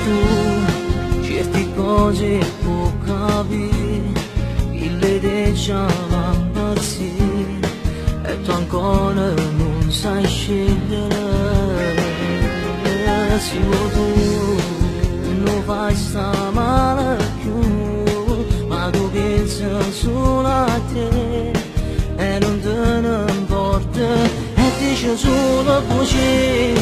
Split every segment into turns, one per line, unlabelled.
tu certe cose può capire, il le già va impazzire e tu ancora non sai scegliere. Se tu non fai sta male più, ma tu pensi solo a te e non te ne importa e dici solo così,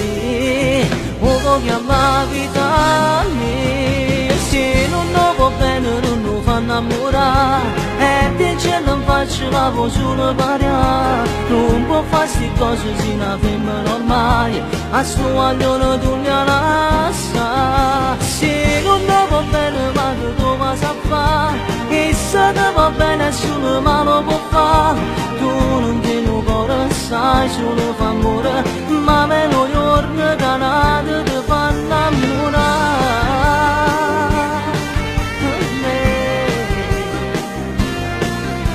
o voglio la vita mia. Se non va bene non lo fa innamorare e dice non faccio la voce solo pariare, non può fare sti cose se una femmina ormai a sto guaglione tu ne lascia. Se non va bene ma che tu vas a fare, e se te va bene solo ma lo può fare, tu non ti lo cuore sai solo fa amore, ma me lo giorno canale ti fa innamorare.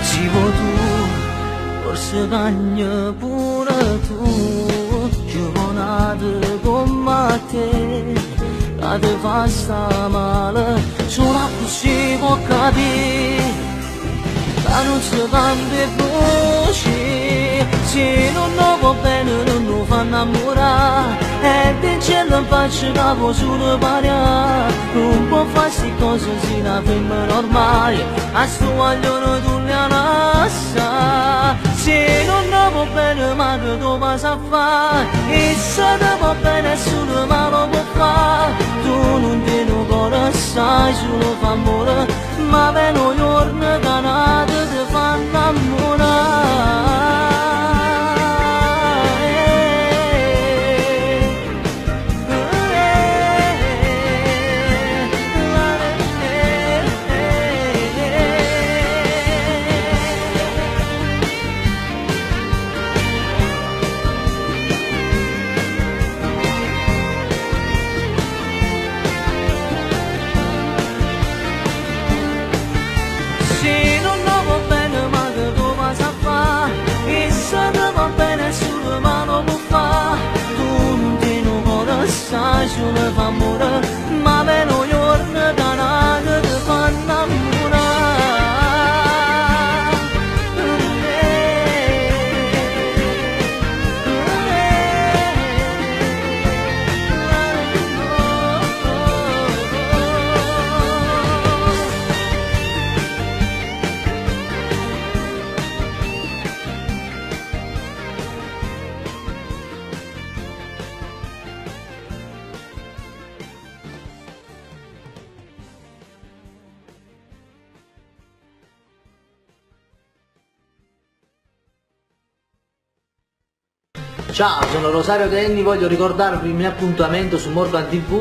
Si vuoi tu, forse cagna pure tu, giovanate come te, che ti fa sta male, solo così può capire. Ma non si cambia voce, se non va bene non lo fa innamorare e dice non faccio la voce solo pariare, non può fare sti cose se una femmina ormai a sto guaglione tu ne lascia. Se non va bene ma che tu vas a fare, e se te va bene solo ma lo può fare, tu non ti lo cuore sai solo fa amore, ma per noi giorni canate ti fa innamorare. Sai solo fa amore, ma meno giorni canale ti fa innamorare.
Ciao, sono Rosario Tenni, voglio ricordarvi il mio appuntamento su Morgan TV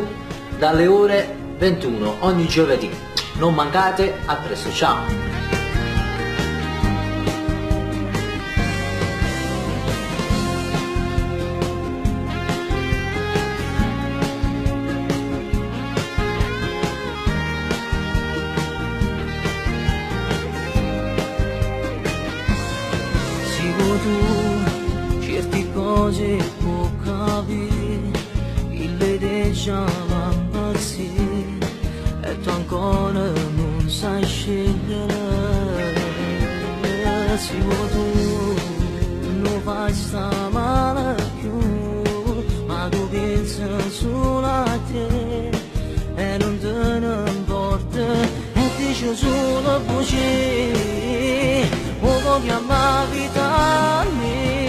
dalle ore 21 ogni giovedì. Non mancate, a presto, ciao!
Cose può capire, il le già va impazzire e tu ancora non sai scegliere. Se vuoi tu non fai sta male più, ma tu pensi solo a te e non te ne importa e dici solo così, o voglio la vita mia.